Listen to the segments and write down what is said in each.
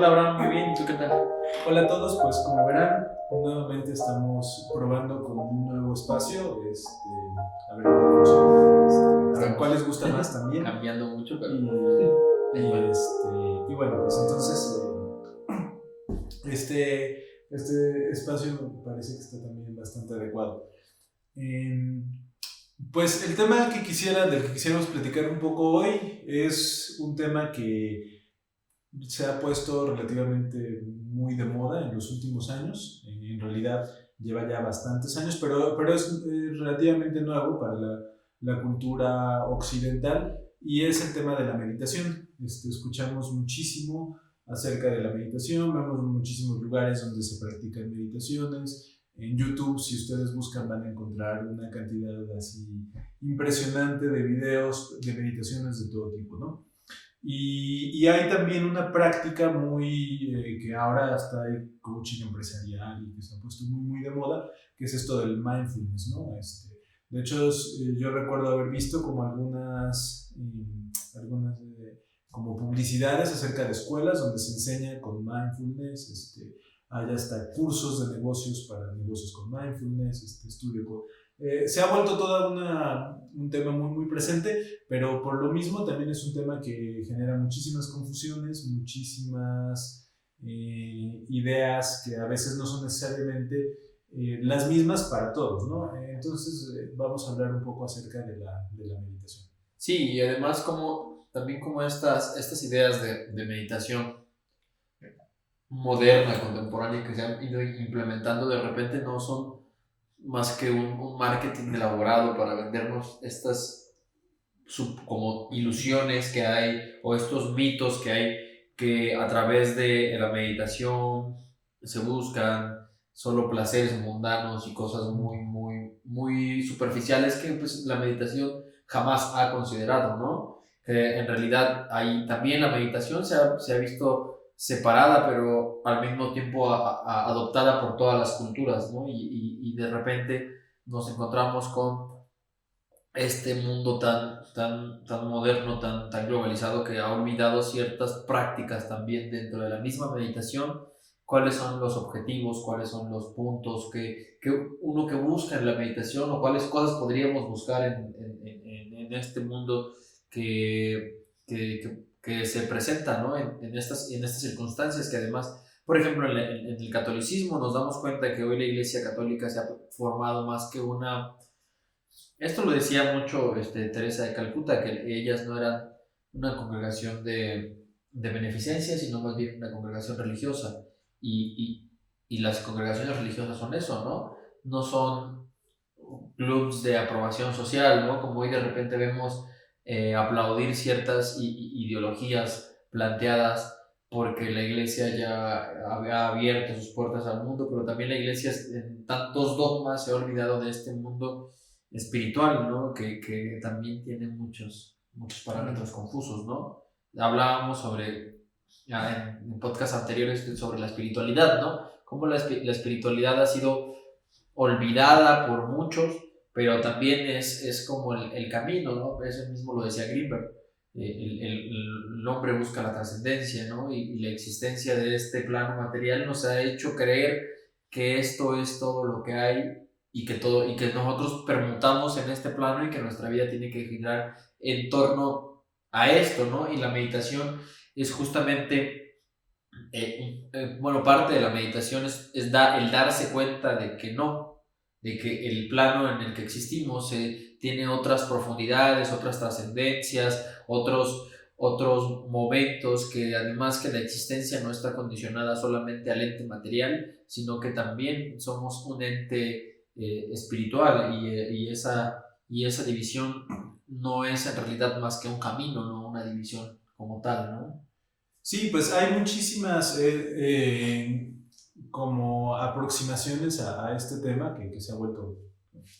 Hola Abraham, muy bien, ¿y tú qué tal? Hola a todos, pues como verán, nuevamente estamos probando con un nuevo espacio, a ver qué tal funciona, a ver cuál les gusta más también. Cambiando mucho, pero Y bueno, pues entonces este espacio me parece que está también bastante adecuado. Em, pues el tema del que quisiéramos platicar un poco hoy es un tema que se ha puesto relativamente muy de moda en los últimos años. En realidad lleva ya bastantes años, pero es relativamente nuevo para la cultura occidental y es el tema de la meditación. Escuchamos muchísimo acerca de la meditación, vemos muchísimos lugares donde se practican meditaciones. En YouTube, si ustedes buscan, van a encontrar una cantidad así impresionante de videos de meditaciones de todo tipo, ¿no? Y hay también una práctica que ahora hasta hay coaching empresarial y que se ha puesto muy de moda, que es esto del mindfulness, ¿no? De hecho, yo recuerdo haber visto como algunas como publicidades acerca de escuelas donde se enseña con mindfulness, hay hasta cursos de negocios para negocios con mindfulness, se ha vuelto un tema muy presente, pero por lo mismo también es un tema que genera muchísimas confusiones, muchísimas ideas que a veces no son necesariamente las mismas para todos, ¿no? Entonces vamos a hablar un poco acerca de la meditación. sí, y además también como estas ideas de meditación moderna, contemporánea que se han ido implementando de repente no son más que un marketing elaborado para vendernos estas como ilusiones que hay o estos mitos que hay que a través de la meditación se buscan solo placeres mundanos y cosas muy superficiales que pues la meditación jamás ha considerado, ¿no? Que en realidad ahí también la meditación se ha visto separada pero al mismo tiempo adoptada por todas las culturas, ¿no? Y de repente nos encontramos con este mundo tan moderno, tan globalizado, que ha olvidado ciertas prácticas también dentro de la misma meditación, cuáles son los objetivos, cuáles son los puntos que uno que busca en la meditación o cuáles cosas podríamos buscar en este mundo que se presenta, ¿no? En estas circunstancias que además, por ejemplo, en el catolicismo nos damos cuenta que hoy la Iglesia Católica se ha formado más que una. Esto lo decía mucho Teresa de Calcuta, que ellas no eran una congregación de beneficencia, sino más bien una congregación religiosa. Y las congregaciones religiosas son eso, ¿no? No son clubs de aprobación social, ¿no? Como hoy de repente vemos aplaudir ciertas ideologías planteadas porque la iglesia ya había abierto sus puertas al mundo, pero también la iglesia en tantos dogmas se ha olvidado de este mundo espiritual, ¿no? Que también tiene muchos parámetros confusos, ¿no? Hablábamos en podcasts anteriores sobre la espiritualidad, ¿no? Cómo la espiritualidad ha sido olvidada por muchos, pero también es como el camino, ¿no? Eso mismo lo decía Greenberg. El hombre busca la trascendencia, ¿no? Y la existencia de este plano material nos ha hecho creer que esto es todo lo que hay y que nosotros permutamos en este plano y que nuestra vida tiene que girar en torno a esto, ¿no? Y la meditación es justamente, bueno, parte de la meditación es el darse cuenta de que no, de que el plano en el que existimos tiene otras profundidades, otras trascendencias, otros momentos, que además que la existencia no está condicionada solamente al ente material, sino que también somos un ente espiritual y esa división no es en realidad más que un camino, no una división como tal, ¿no? Sí, pues hay muchísimas como aproximaciones a este tema que se ha vuelto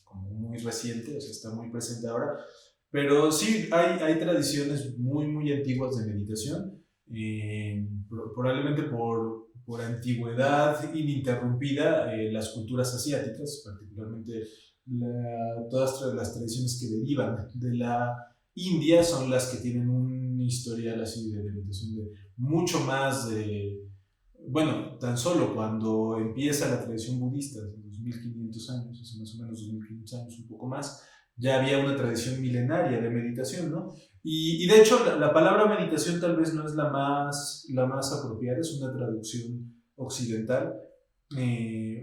como muy reciente, o sea, está muy presente ahora. Pero sí, hay tradiciones muy antiguas de meditación, probablemente por antigüedad ininterrumpida, las culturas asiáticas, particularmente todas las tradiciones que derivan de la India, son las que tienen un historial así de meditación de mucho más bueno, tan solo cuando empieza la tradición budista, hace 2500 años, hace más o menos 2500 años, un poco más, ya había una tradición milenaria de meditación, ¿no? Y de hecho, la palabra meditación tal vez no es la más apropiada, es una traducción occidental,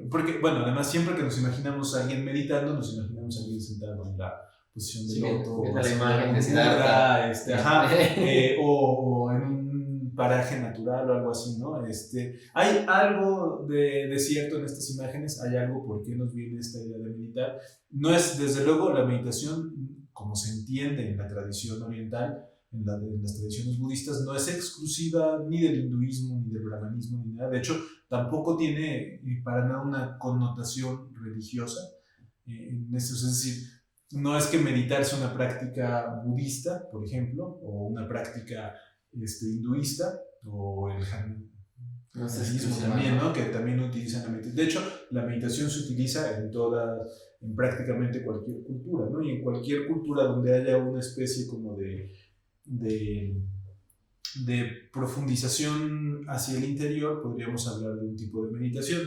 porque, bueno, además siempre que nos imaginamos a alguien meditando, nos imaginamos a alguien sentado en la posición de Sí, loto, viendo la imagen de Siddhartha. o en un paraje natural o algo así, ¿no? Hay algo de cierto en estas imágenes, hay algo por qué nos viene esta idea de meditar. No es, desde luego, la meditación, como se entiende en la tradición oriental, en las tradiciones budistas, no es exclusiva ni del hinduismo, ni del brahmanismo, ni nada. De hecho, tampoco tiene para nada una connotación religiosa. Es decir, no es que meditar sea una práctica budista, por ejemplo, o una práctica hinduista, o el jainismo también, ¿no? Que también utilizan la meditación. De hecho, la meditación se utiliza en prácticamente cualquier cultura, ¿no? Y en cualquier cultura donde haya una especie como de profundización hacia el interior, podríamos hablar de un tipo de meditación.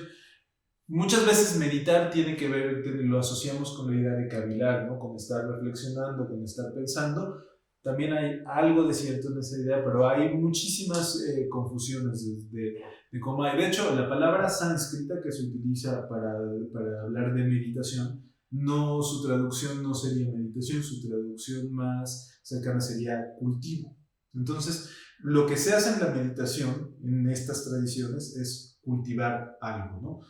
Muchas veces meditar tiene que ver, lo asociamos con la idea de cavilar, ¿no? Con estar reflexionando, con estar pensando. También hay algo de cierto en esa idea, pero hay muchísimas confusiones de cómo hay. De hecho, la palabra sánscrita que se utiliza para hablar de meditación, su traducción no sería meditación, su traducción más cercana sería cultivo. Entonces, lo que se hace en la meditación, en estas tradiciones, es cultivar algo, ¿no?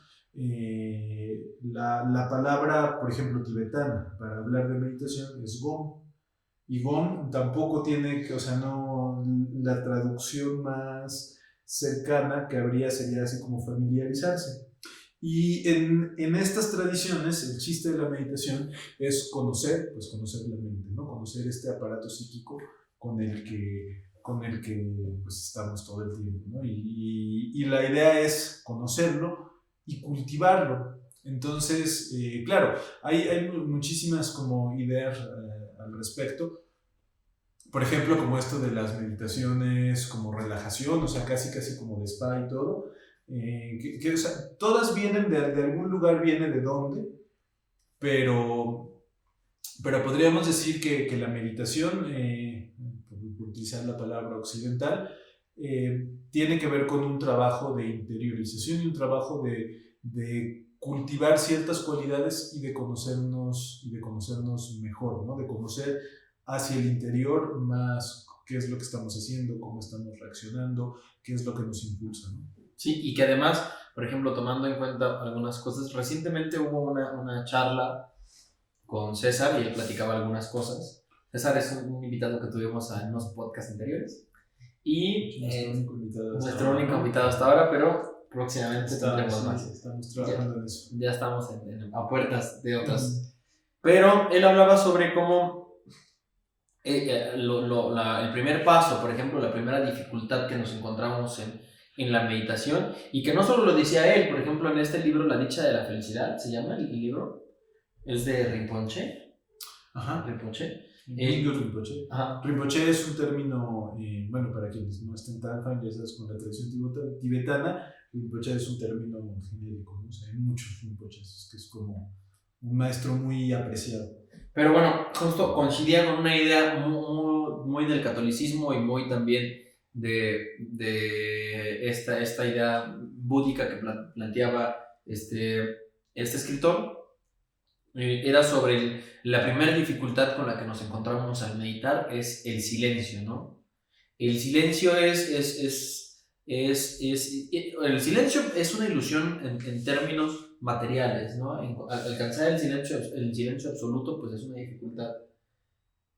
La palabra, por ejemplo, tibetana para hablar de meditación es Gom. Y Gom tampoco tiene, o sea, no, la traducción más cercana que habría sería así como familiarizarse. Y en estas tradiciones, el chiste de la meditación es conocer la mente, ¿no? Conocer este aparato psíquico con el que pues, estamos todo el tiempo, ¿no? Y la idea es conocerlo y cultivarlo. Entonces, claro, hay muchísimas como ideas al respecto. Por ejemplo, como esto de las meditaciones como relajación, o sea, casi como de spa y todo. O sea, todas vienen de algún lugar, viene de dónde, pero podríamos decir que la meditación, por utilizar la palabra occidental, tiene que ver con un trabajo de interiorización y un trabajo de cultivar ciertas cualidades y de conocernos mejor, ¿no? De conocer hacia el interior más qué es lo que estamos haciendo, cómo estamos reaccionando, qué es lo que nos impulsa, ¿no? Sí, y que además, por ejemplo, tomando en cuenta algunas cosas, recientemente hubo una charla con César y él platicaba algunas cosas. César es un invitado que tuvimos en unos podcasts anteriores y nuestro único invitado hasta ahora, pero próximamente tendremos más. Estamos trabajando en eso. Ya estamos a puertas de otras. Pero él hablaba sobre cómo el primer paso, por ejemplo, la primera dificultad que nos encontramos en la meditación, y que no solo lo decía él, por ejemplo, en este libro, La dicha de la felicidad, se llama el libro, es de Rinpoche. Ajá. Rinpoche. Rinpoche. Ajá. Rinpoche es un término, bueno, para quienes no estén tan familiarizados con la tradición tibetana, Rinpoche es un término genérico, ¿no? O sea, hay muchos Rinpoches, que es como un maestro muy apreciado. Pero bueno, justo coincidía con una idea muy del catolicismo y muy también de esta idea búdica que planteaba este escritor. Era sobre la primera dificultad con la que nos encontramos al meditar es el silencio, ¿no? El silencio el silencio es una ilusión en términos materiales, ¿no? Alcanzar el silencio absoluto pues es una dificultad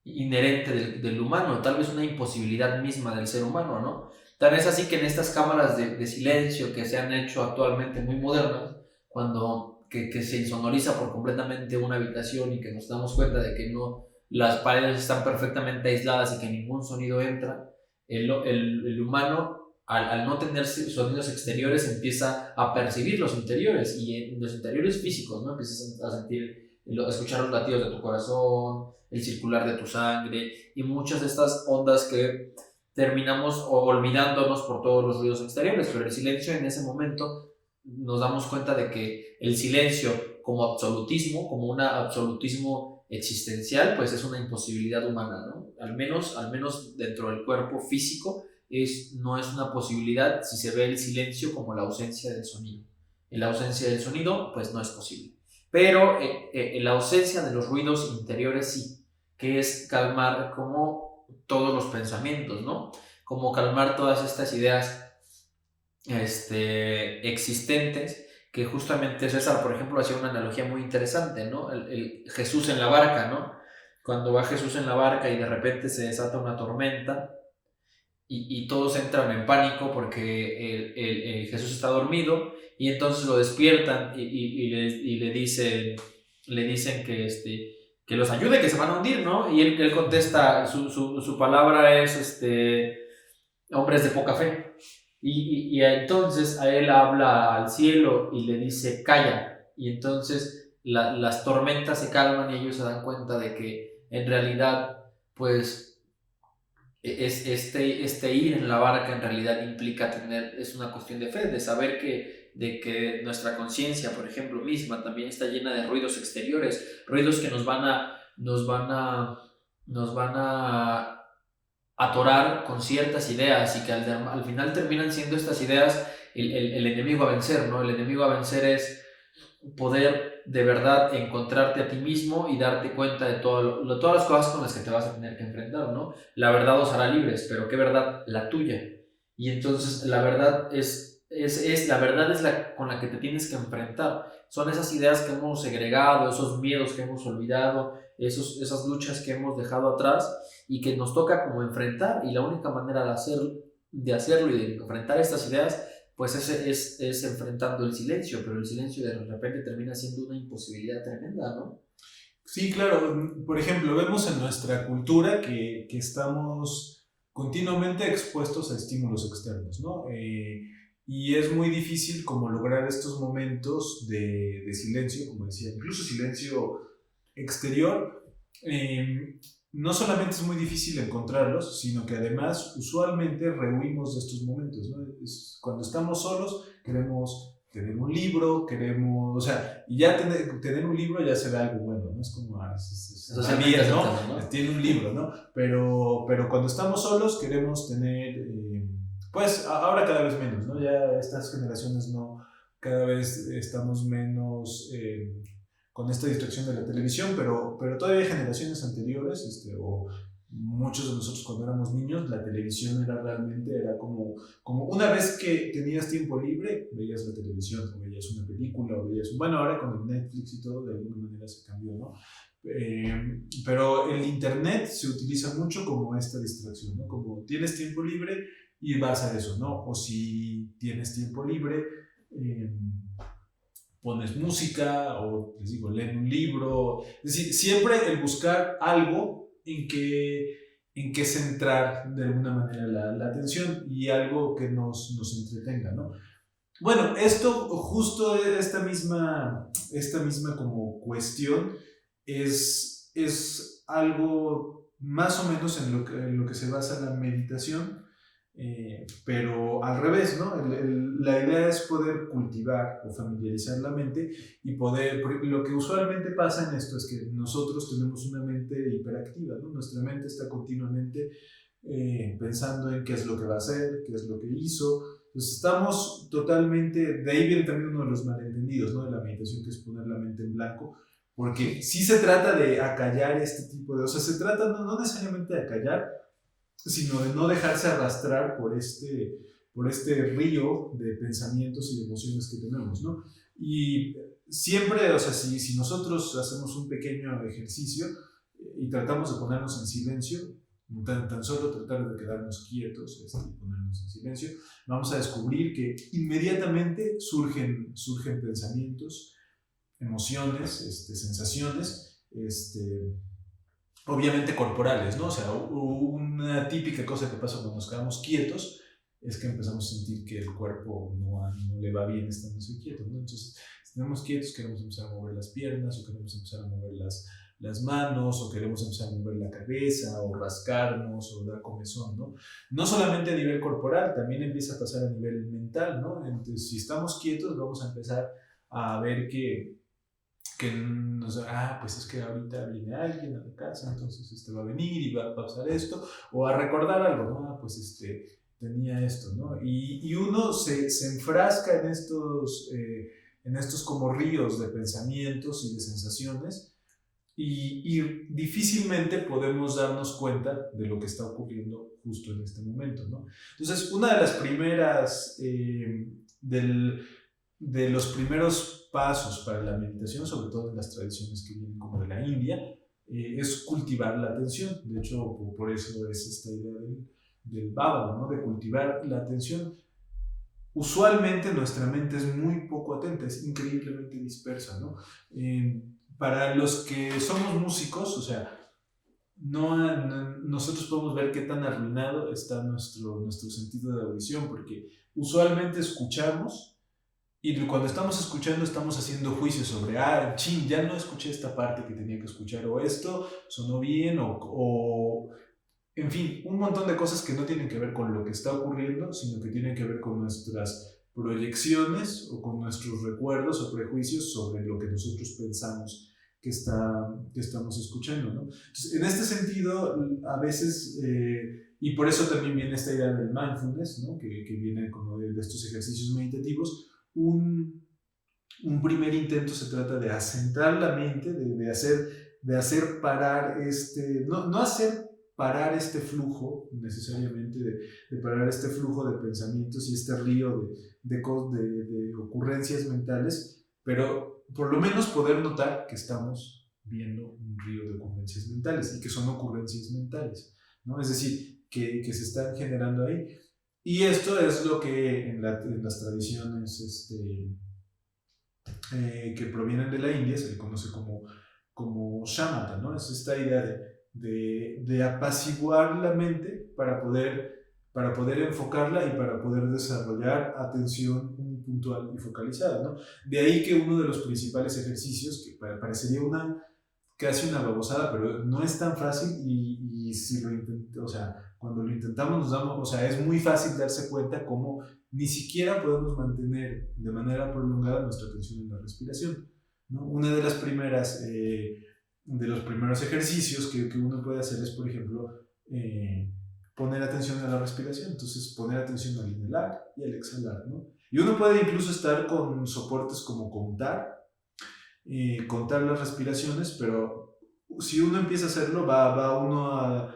inherente del humano, tal vez una imposibilidad misma del ser humano, ¿no? Tal es así que en estas cámaras de silencio que se han hecho actualmente muy modernas, que se insonoriza por completamente una habitación y que nos damos cuenta de que las paredes están perfectamente aisladas y que ningún sonido entra, el humano al no tener sonidos exteriores empieza a percibir los interiores, y en los interiores físicos, ¿no? Empiezas a escuchar los latidos de tu corazón, el circular de tu sangre y muchas de estas ondas que terminamos olvidándonos por todos los ruidos exteriores, pero el silencio en ese momento nos damos cuenta de que el silencio como absolutismo, como un absolutismo existencial, pues es una imposibilidad humana, ¿no? Al menos dentro del cuerpo físico no es una posibilidad si se ve el silencio como la ausencia del sonido. En la ausencia del sonido, pues no es posible. Pero en la ausencia de los ruidos interiores sí, que es calmar como todos los pensamientos, ¿no? Como calmar todas estas ideas existentes, que justamente César, por ejemplo, hacía una analogía muy interesante, ¿no? El Jesús en la barca, ¿no? Cuando va Jesús en la barca y de repente se desata una tormenta y todos entran en pánico porque el Jesús está dormido y entonces lo despiertan y le dicen que los ayude, que se van a hundir, ¿no? Y él contesta, su palabra es hombres de poca fe. Y entonces a él habla al cielo y le dice, calla. Y entonces las tormentas se calman y ellos se dan cuenta de que en realidad, pues, este ir en la barca en realidad implica es una cuestión de fe, de saber de que nuestra conciencia, por ejemplo, misma, también está llena de ruidos exteriores, ruidos que nos van a atorar con ciertas ideas y que al final terminan siendo estas ideas el enemigo a vencer, ¿no? El enemigo a vencer es poder de verdad encontrarte a ti mismo y darte cuenta de todas las cosas con las que te vas a tener que enfrentar, ¿no? La verdad os hará libres, pero ¿qué verdad? La tuya. Y entonces la verdad la verdad es la con la que te tienes que enfrentar. Son esas ideas que hemos segregado, esos miedos que hemos olvidado, esas luchas que hemos dejado atrás y que nos toca como enfrentar, y la única manera de hacerlo y de enfrentar estas ideas pues es enfrentando el silencio, pero el silencio de repente termina siendo una imposibilidad tremenda, ¿no? Sí, claro. Por ejemplo, vemos en nuestra cultura que estamos continuamente expuestos a estímulos externos, ¿no? Y es muy difícil como lograr estos momentos de silencio, como decía, incluso silencio exterior. No solamente es muy difícil encontrarlos, sino que además usualmente rehuimos de estos momentos, ¿no? Cuando estamos solos queremos tener un libro, queremos, o sea, y ya tener un libro ya será algo bueno, ¿no? Es como, está bien, ¿no? Tiene un libro, ¿no? Pero cuando estamos solos queremos tener, pues ahora cada vez menos, ¿no? Ya estas generaciones no, cada vez estamos menos con esta distracción de la televisión, pero todavía hay generaciones anteriores, o muchos de nosotros cuando éramos niños, la televisión era como una vez que tenías tiempo libre, veías la televisión, o veías una película, o veías, bueno, ahora con el Netflix y todo, de alguna manera se cambió, ¿no? Pero el internet se utiliza mucho como esta distracción, ¿no? Como tienes tiempo libre y vas a eso, ¿no? O si tienes tiempo libre, pones música o, les digo, leen un libro. Es decir, siempre el buscar algo en que centrar de alguna manera la atención y algo que nos entretenga, ¿no? Bueno, esto, justo esta misma como cuestión es algo más o menos en lo que se basa la meditación. Pero al revés, ¿no? La idea es poder cultivar o familiarizar la mente y poder, lo que usualmente pasa en esto es que nosotros tenemos una mente hiperactiva, ¿no? Nuestra mente está continuamente pensando en qué es lo que va a hacer, qué es lo que hizo. Entonces estamos totalmente, de ahí viene también uno de los malentendidos, ¿no? De la meditación, que es poner la mente en blanco, porque sí se trata de acallar este tipo de, o sea, se trata no necesariamente de acallar, sino de no dejarse arrastrar por este río de pensamientos y de emociones que tenemos, ¿no? Y siempre, o sea, si nosotros hacemos un pequeño ejercicio y tratamos de ponernos en silencio, tan solo tratar de quedarnos quietos y ponernos en silencio, vamos a descubrir que inmediatamente surgen pensamientos, emociones, sensaciones, obviamente corporales, ¿no? O sea, una típica cosa que pasa cuando nos quedamos quietos es que empezamos a sentir que el cuerpo no le va bien estando quieto, ¿no? Entonces, si estamos quietos, queremos empezar a mover las piernas o queremos empezar a mover las manos, o queremos empezar a mover la cabeza, o rascarnos, o dar comezón, ¿no? No solamente a nivel corporal, también empieza a pasar a nivel mental, ¿no? Entonces, si estamos quietos, vamos a empezar a ver pues es que ahorita viene alguien a la casa, entonces va a venir y va a pasar esto, o a recordar algo, ¿no? Pues tenía esto, ¿no? Y uno se enfrasca en estos como ríos de pensamientos y de sensaciones, y difícilmente podemos darnos cuenta de lo que está ocurriendo justo en este momento, ¿no? Entonces, una de las primeras, de los primeros pasos para la meditación, sobre todo en las tradiciones que vienen como de la India, es cultivar la atención. De hecho, por eso es esta idea del bhava, ¿no? De cultivar la atención. Usualmente nuestra mente es muy poco atenta, es increíblemente dispersa, ¿no? Para los que somos músicos, o sea, nosotros podemos ver qué tan arruinado está nuestro sentido de audición, porque usualmente escuchamos, y cuando estamos escuchando estamos haciendo juicios sobre, ya no escuché esta parte que tenía que escuchar, o esto sonó bien, o en fin, un montón de cosas que no tienen que ver con lo que está ocurriendo, sino que tienen que ver con nuestras proyecciones o con nuestros recuerdos o prejuicios sobre lo que nosotros pensamos que estamos escuchando, ¿no? Entonces, en este sentido, a veces, y por eso también viene esta idea del mindfulness, ¿no? que viene como de estos ejercicios meditativos. Un primer intento se trata de asentar la mente, de hacer parar no hacer parar este flujo necesariamente, de parar este flujo de pensamientos y este río de ocurrencias mentales, pero por lo menos poder notar que estamos viendo un río de ocurrencias mentales y que son ocurrencias mentales, ¿no? Es decir, que se están generando ahí. Y esto es lo que en las tradiciones que provienen de la India se le conoce como shamatha, ¿no? Es esta idea de apaciguar la mente para poder enfocarla y para poder desarrollar atención puntual y focalizada, ¿no? De ahí que uno de los principales ejercicios, que parecería casi una babosada, pero no es tan fácil, y si lo intentamos, o sea, cuando lo intentamos o sea, es muy fácil darse cuenta cómo ni siquiera podemos mantener de manera prolongada nuestra atención en la respiración, ¿no? Una de los primeros ejercicios que uno puede hacer es, por ejemplo, poner atención a la respiración. Entonces, poner atención al inhalar y al exhalar, ¿no? Y uno puede incluso estar con soportes como contar las respiraciones, pero si uno empieza a hacerlo, va uno a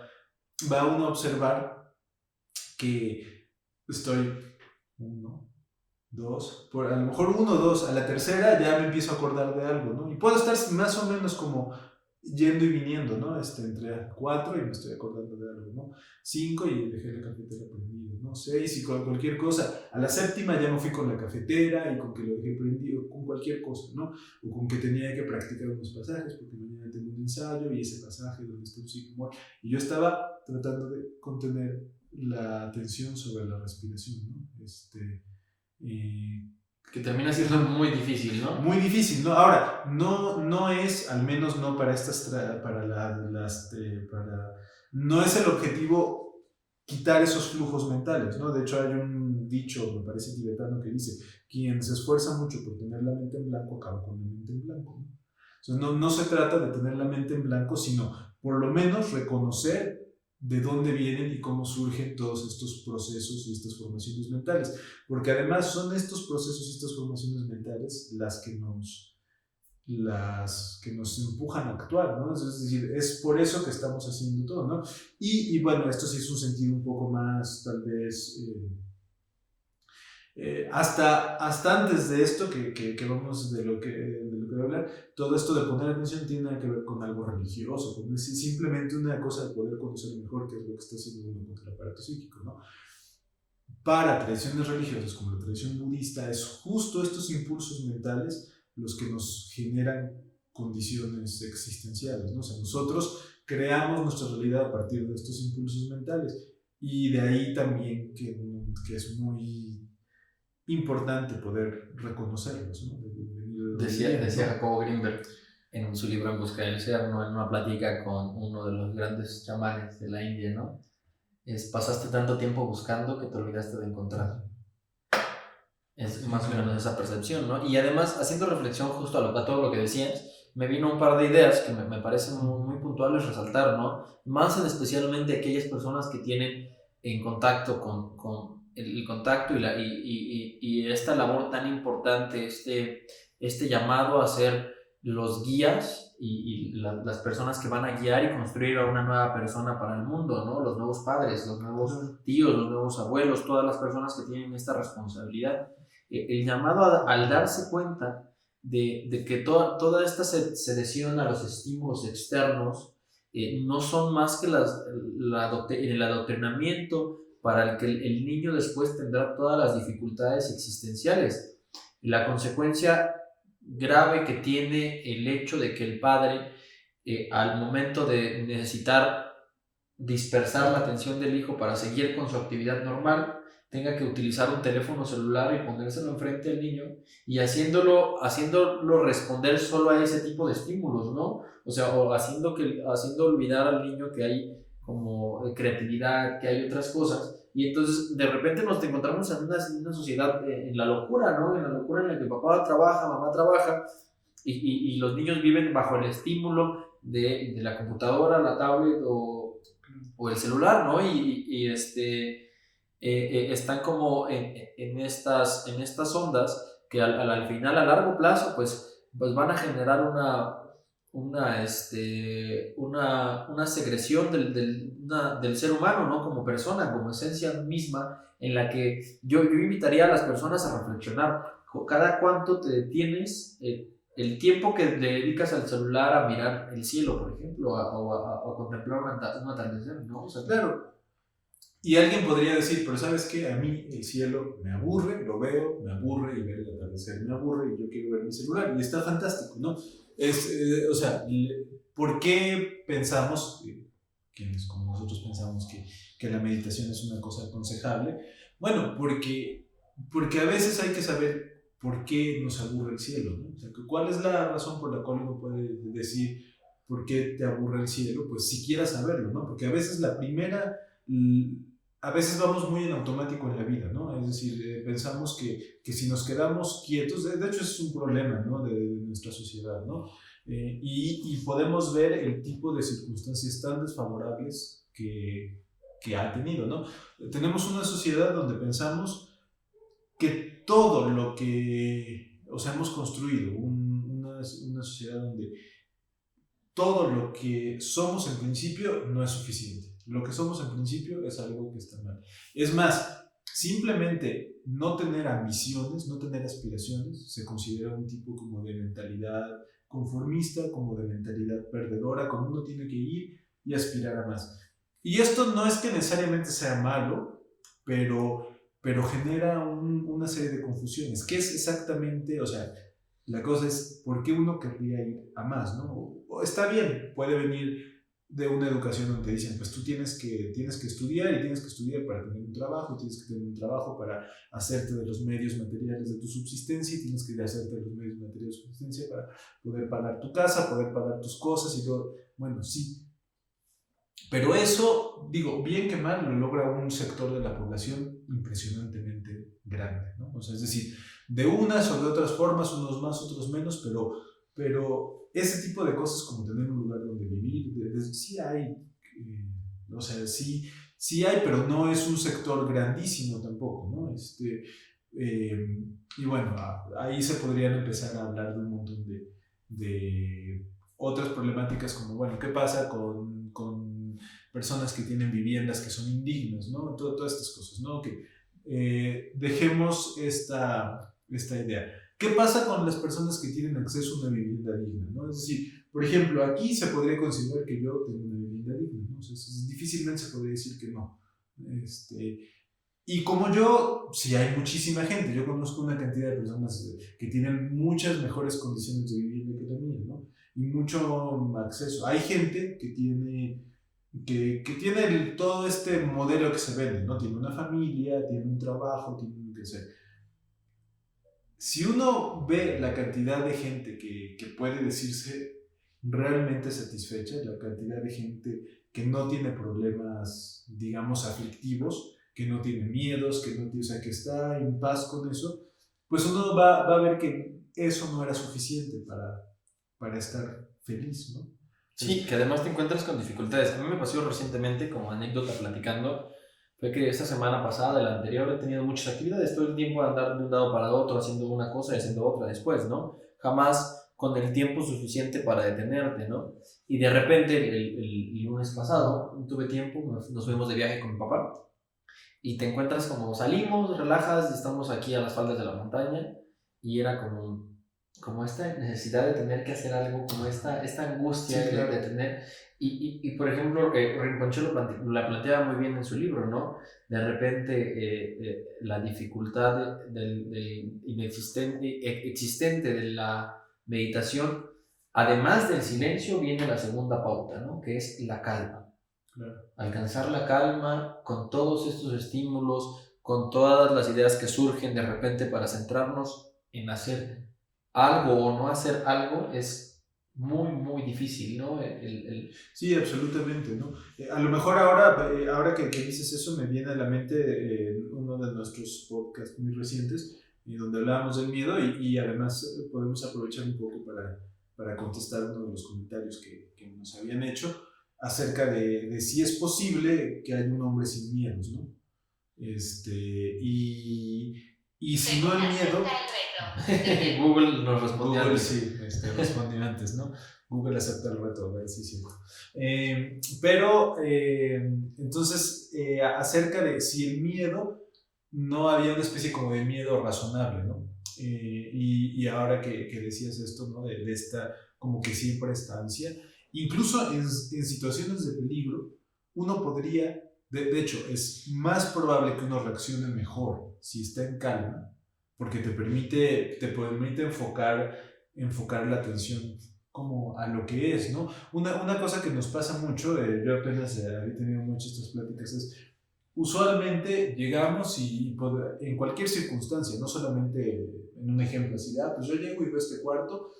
observar que estoy 1, 2, a lo mejor 1, 2, a la tercera ya me empiezo a acordar de algo, ¿no? Y puedo estar más o menos como yendo y viniendo, ¿no? Entre 4 y me estoy acordando de algo, ¿no? 5 y dejé la cafetera prendida, ¿no? 6 y con cualquier cosa. A la séptima ya me fui con la cafetera y con que lo dejé prendido, con cualquier cosa, ¿no? O con que tenía que practicar unos pasajes porque mañana tengo un ensayo y ese pasaje donde está un signo. Y yo estaba tratando de contener la atención sobre la respiración, ¿no? Que termina siendo muy difícil, ¿no? Muy difícil, ¿no? Ahora, no es, al menos no para no es el objetivo quitar esos flujos mentales, ¿no? De hecho, hay un dicho, me parece tibetano, que dice: quien se esfuerza mucho por tener la mente en blanco acaba con la mente en blanco, ¿no? Entonces, no se trata de tener la mente en blanco, sino por lo menos reconocer de dónde vienen y cómo surgen todos estos procesos y estas formaciones mentales, porque además son estos procesos y estas formaciones mentales las que nos empujan a actuar, ¿no? Es decir, es por eso que estamos haciendo todo, ¿no? Y bueno, esto sí es un sentido un poco más, tal vez, hasta antes de esto que vamos de lo que voy a hablar, todo esto de poner atención tiene que ver con algo religioso, con simplemente una cosa de poder conocer mejor qué es lo que está haciendo uno contra el aparato psíquico, ¿no? Para tradiciones religiosas como la tradición budista, es justo estos impulsos mentales los que nos generan condiciones existenciales, ¿no? O sea, nosotros creamos nuestra realidad a partir de estos impulsos mentales, y de ahí también que es muy importante poder reconocerlos, ¿no? Decía Jacobo Greenberg, en su libro En busca del ser, ¿no? En una plática con uno de los grandes chamanes de la India, ¿no? Pasaste tanto tiempo buscando que te olvidaste de encontrar. Es más o menos esa percepción, ¿no? Y además, haciendo reflexión justo a todo lo que decías, me vino un par de ideas que me parecen muy puntuales resaltar, ¿no? Más en especialmente aquellas personas que tienen en contacto con el contacto y esta labor tan importante, este llamado a ser los guías las personas que van a guiar y construir a una nueva persona para el mundo, ¿no? Los nuevos padres, los nuevos tíos, los nuevos abuelos, todas las personas que tienen esta responsabilidad. El llamado al darse cuenta de que toda esta selección a los estímulos externos no son más que el adoctrinamiento para el que el niño después tendrá todas las dificultades existenciales. La consecuencia grave que tiene el hecho de que el padre, al momento de necesitar dispersar la atención del hijo para seguir con su actividad normal, tenga que utilizar un teléfono celular y ponérselo enfrente del niño y haciéndolo responder solo a ese tipo de estímulos, ¿no? O sea, o haciendo olvidar al niño que hay como creatividad, que hay otras cosas. Y entonces de repente nos encontramos en una sociedad en la locura, ¿no? En la locura en la que papá trabaja, mamá trabaja y los niños viven bajo el estímulo de la computadora, la tablet o el celular, ¿no? Están como en estas ondas que al final, a largo plazo, pues van a generar una segresión del ser humano, ¿no? Como persona, como esencia misma, en la que yo invitaría a las personas a reflexionar. Cada cuánto te detienes, el tiempo que le dedicas al celular a mirar el cielo, por ejemplo, o a contemplar un atardecer, ¿no? O sea, claro. Y alguien podría decir, pero ¿sabes qué? A mí el cielo me aburre, lo veo, me aburre y ver el atardecer me aburre y yo quiero ver mi celular. Y está fantástico, ¿no? O sea, ¿por qué pensamos, quienes como nosotros pensamos que la meditación es una cosa aconsejable? Bueno, porque a veces hay que saber por qué nos aburre el cielo, ¿no? O sea, ¿cuál es la razón por la cual uno puede decir por qué te aburre el cielo? Pues siquiera saberlo, ¿no? Porque a veces a veces vamos muy en automático en la vida, ¿no? Es decir, pensamos que si nos quedamos quietos, de hecho es un problema, ¿no? de nuestra sociedad, ¿no? Y podemos ver el tipo de circunstancias tan desfavorables que ha tenido, ¿no? Tenemos una sociedad donde pensamos que todo lo que, o sea, hemos construido una sociedad donde todo lo que somos en principio no es suficiente. Lo que somos en principio es algo que está mal. Es más, simplemente no tener ambiciones, no tener aspiraciones, se considera un tipo como de mentalidad conformista, como de mentalidad perdedora, cuando uno tiene que ir y aspirar a más. Y esto no es que necesariamente sea malo, pero genera una serie de confusiones. ¿Qué es exactamente? O sea, la cosa es, ¿por qué uno querría ir a más, no? O está bien, puede venir de una educación donde te dicen, pues tú tienes que estudiar y tienes que estudiar para tener un trabajo, tienes que tener un trabajo para hacerte de los medios materiales de tu subsistencia y tienes que hacerte de los medios materiales de tu subsistencia para poder pagar tu casa, poder pagar tus cosas y todo. Bueno, sí. Pero eso, digo, bien que mal, lo logra un sector de la población impresionantemente grande, ¿no? O sea, es decir, de unas o de otras formas, unos más, otros menos, pero ese tipo de cosas como tener un lugar donde vivir, sí hay, o sea, sí hay, pero no es un sector grandísimo tampoco, ¿no? Y bueno, ahí se podrían empezar a hablar de un montón de otras problemáticas como, bueno, ¿qué pasa con personas que tienen viviendas que son indignas, ¿no? Todas estas cosas, ¿no? Que dejemos esta idea. ¿Qué pasa con las personas que tienen acceso a una vivienda digna, ¿no? Es decir, por ejemplo, aquí se podría considerar que yo tengo una vivienda digna, ¿no? O sea, difícilmente se podría decir que no. Y como yo, sí hay muchísima gente, yo conozco una cantidad de personas que tienen muchas mejores condiciones de vivienda que la mía, ¿no? Y mucho acceso. Hay gente que tiene todo este modelo que se vende, ¿no? Tiene una familia, tiene un trabajo, tiene un que hacer. Si uno ve la cantidad de gente que puede decirse realmente satisfecha, la cantidad de gente que no tiene problemas, digamos, aflictivos, que no tiene miedos, que no tiene, o sea, que está en paz con eso, pues uno va a ver que eso no era suficiente para estar feliz, ¿no? Sí, que además te encuentras con dificultades. A mí me pasó recientemente, como anécdota platicando, fue que esta semana pasada, la anterior, he tenido muchas actividades, todo el tiempo andar de un lado para otro, haciendo una cosa y haciendo otra después, ¿no? Jamás con el tiempo suficiente para detenerte, ¿no? Y de repente, el lunes pasado, tuve tiempo, nos fuimos de viaje con mi papá, y te encuentras como salimos, relajas, estamos aquí a las faldas de la montaña, y era como esta necesidad de tener que hacer algo, como esta angustia Sí, claro. de tener, y por ejemplo, Rinpoche la planteaba muy bien en su libro, ¿no? De repente la dificultad del inexistente, existente de la meditación, además del silencio, viene la segunda pauta, ¿no? Que es la calma. Claro. Alcanzar la calma con todos estos estímulos, con todas las ideas que surgen de repente para centrarnos en hacer algo o no hacer algo es muy, muy difícil, ¿no? Sí, absolutamente, ¿no? A lo mejor ahora que dices eso, me viene a la mente uno de nuestros podcasts muy recientes, donde hablábamos del miedo y además podemos aprovechar un poco para contestar uno de los comentarios que nos habían hecho acerca de si es posible que haya un hombre sin miedos, ¿no? Y si no el miedo... Google nos respondió Google antes. sí, respondió antes, ¿no? Google acepta el reto, a ver si es cierto. Pero, entonces, acerca de si el miedo, no había una especie como de miedo razonable, ¿no? Y ahora que decías esto, ¿no? De esta, como que siempre esta ansia, incluso en situaciones de peligro, uno podría, de hecho, es más probable que uno reaccione mejor si está en calma, porque te permite enfocar la atención como a lo que es, ¿no? Una cosa que nos pasa mucho, yo apenas había tenido muchas estas pláticas, es usualmente llegamos y en cualquier circunstancia, no solamente en un ejemplo así de, pues yo llego y veo este cuarto,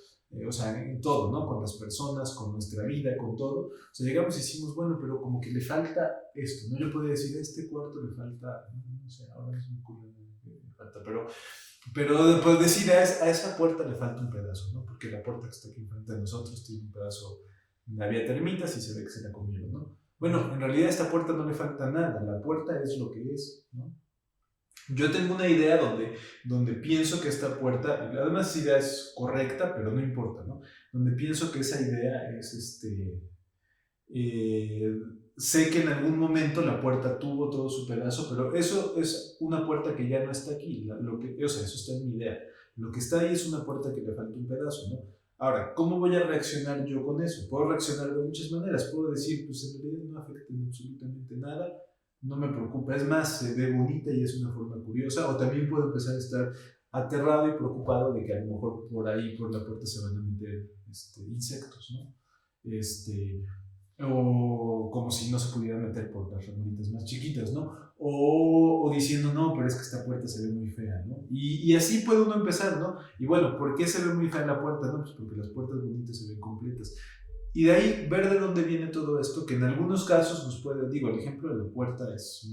o sea, en todo, ¿no? Con las personas, con nuestra vida, con todo. O sea, llegamos y decimos, bueno, pero como que le falta esto, ¿no? Yo podría decir, a este cuarto le falta, no sé, ahora no se me ocurre, le falta, pero pues decir a esa puerta le falta un pedazo, ¿no? Porque la puerta que está aquí enfrente de nosotros tiene un pedazo, había termitas y se ve que se la comieron, ¿no? Bueno, en realidad a esta puerta no le falta nada, la puerta es lo que es, ¿no? Yo tengo una idea donde pienso que esta puerta, además esa idea es correcta, pero no importa, ¿no? Donde pienso que esa idea es, sé que en algún momento la puerta tuvo todo su pedazo, pero eso es una puerta que ya no está aquí, o sea, eso está en mi idea. Lo que está ahí es una puerta que le falta un pedazo, ¿no? Ahora, ¿cómo voy a reaccionar yo con eso? Puedo reaccionar de muchas maneras. Puedo decir, pues en realidad no afecta en absolutamente nada, no me preocupa. Es más, se ve bonita y es una forma curiosa. O también puedo empezar a estar aterrado y preocupado de que a lo mejor por ahí, por la puerta, se van a meter insectos, ¿no? O como si no se pudiera meter por las ramuritas más chiquitas, ¿no? O diciendo, no, pero es que esta puerta se ve muy fea, ¿no? Y así puede uno empezar, ¿no? Y bueno, ¿por qué se ve muy fea la puerta? No, pues porque las puertas bonitas se ven completas. Y de ahí ver de dónde viene todo esto, que en algunos casos nos puede, digo, el ejemplo de la puerta es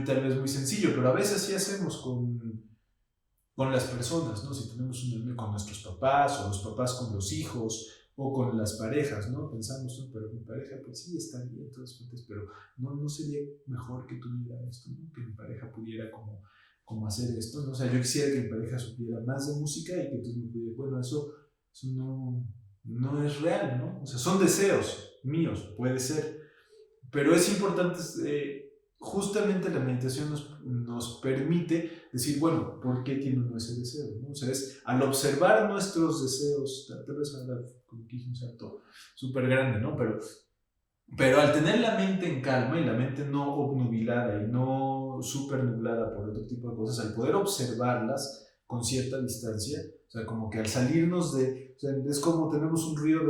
tal vez muy sencillo, pero a veces sí hacemos con las personas, ¿no? Si tenemos con nuestros papás, o los papás con los hijos, o con las parejas, ¿no? Pensamos, ¿no? Pero mi pareja, pues sí, está bien, todas partes, pero no sería mejor que tuviera esto, ¿no? Que mi pareja pudiera como hacer esto, ¿no? O sea, yo quisiera que mi pareja supiera más de música y que entonces me pudiera, bueno, eso no es real, ¿no? O sea, son deseos míos, puede ser, pero es importante, justamente la meditación nos permite decir, bueno, ¿por qué tiene uno ese deseo? ¿No? O sea, es al observar nuestros deseos, tal vez ahora como que hice un salto súper grande, ¿no? Pero al tener la mente en calma y la mente no obnubilada y no súper nublada por otro tipo de cosas, al poder observarlas con cierta distancia, o sea, como que al salirnos o sea, es como tenemos un río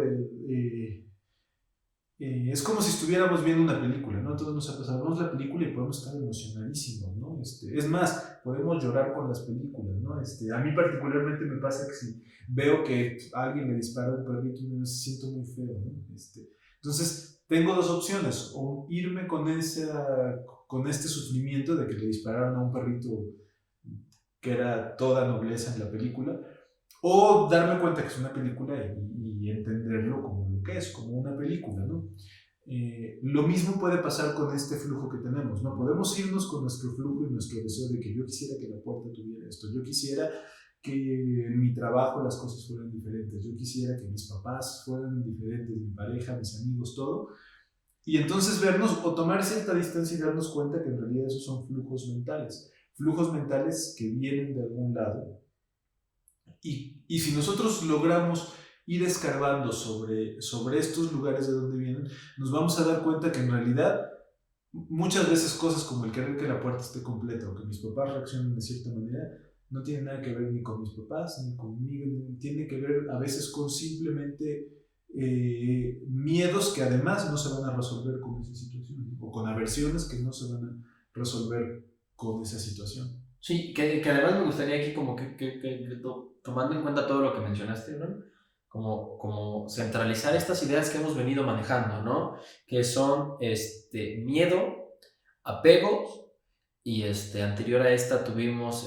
es como si estuviéramos viendo una película, ¿no? Entonces nos pasamos la película y podemos estar emocionadísimos, ¿no? Es más, podemos llorar con las películas, ¿no? A mí particularmente me pasa que si veo que a alguien le dispara a un perrito, me siento muy feo, ¿no? Entonces, tengo dos opciones, o irme con este sufrimiento de que le dispararon a un perrito que era toda nobleza en la película, o darme cuenta que es una película y entenderlo como lo que es, como una película, ¿no? Lo mismo puede pasar con este flujo que tenemos, ¿no? Podemos irnos con nuestro flujo y nuestro deseo de que yo quisiera que la puerta tuviera esto, yo quisiera que en mi trabajo las cosas fueran diferentes, yo quisiera que mis papás fueran diferentes, mi pareja, mis amigos, todo, y entonces vernos o tomar cierta distancia y darnos cuenta que en realidad esos son flujos mentales que vienen de algún lado. Y si nosotros logramos ir escarbando sobre estos lugares de donde vienen, nos vamos a dar cuenta que en realidad muchas veces cosas como el querer que la puerta esté completa o que mis papás reaccionen de cierta manera, no tiene nada que ver ni con mis papás, ni conmigo, tiene que ver a veces con simplemente miedos que además no se van a resolver con esa situación, o con aversiones que no se van a resolver con esa situación. Sí, que además me gustaría aquí como tomando en cuenta todo lo que mencionaste, ¿no? Como centralizar estas ideas que hemos venido manejando, ¿no? Que son miedo, apegos, y anterior a esta tuvimos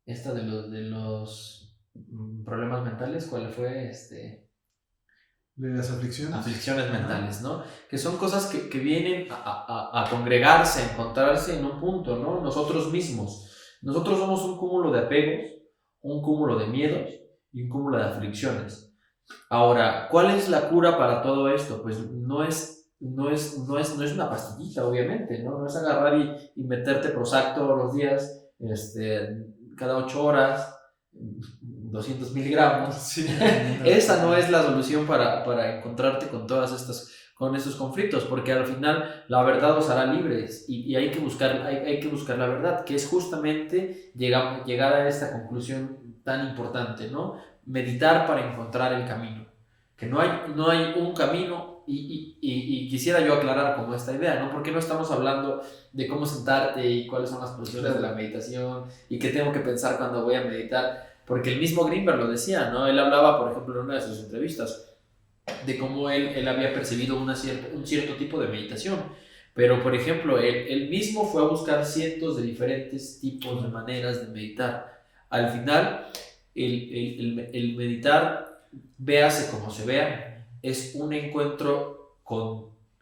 esta de los problemas mentales, ¿cuál fue? ¿De las aflicciones? Aflicciones mentales, ¿no? Que son cosas que vienen a congregarse, a encontrarse en un punto, ¿no? Nosotros mismos. Nosotros somos un cúmulo de apegos, un cúmulo de miedos y un cúmulo de aflicciones. Ahora, ¿cuál es la cura para todo esto? Pues no es una pastillita, obviamente, ¿no? No es agarrar y meterte Prozac todos los días, cada 8 horas, 200 miligramos. Sí, Esa no es la solución para encontrarte con estos conflictos, porque al final la verdad os hará libres y hay que buscar la verdad, que es justamente llegar a esta conclusión tan importante, ¿no? Meditar para encontrar el camino, que no hay un camino y quisiera yo aclarar como esta idea, ¿no? Porque no estamos hablando de cómo sentarte y cuáles son las posiciones de la meditación y qué tengo que pensar cuando voy a meditar. Porque el mismo Greenberg lo decía, ¿no? Él hablaba, por ejemplo, en una de sus entrevistas, de cómo él había percibido un cierto tipo de meditación. Pero, por ejemplo, él mismo fue a buscar cientos de diferentes tipos de maneras de meditar. Al final, el meditar, véase como se vea, es un encuentro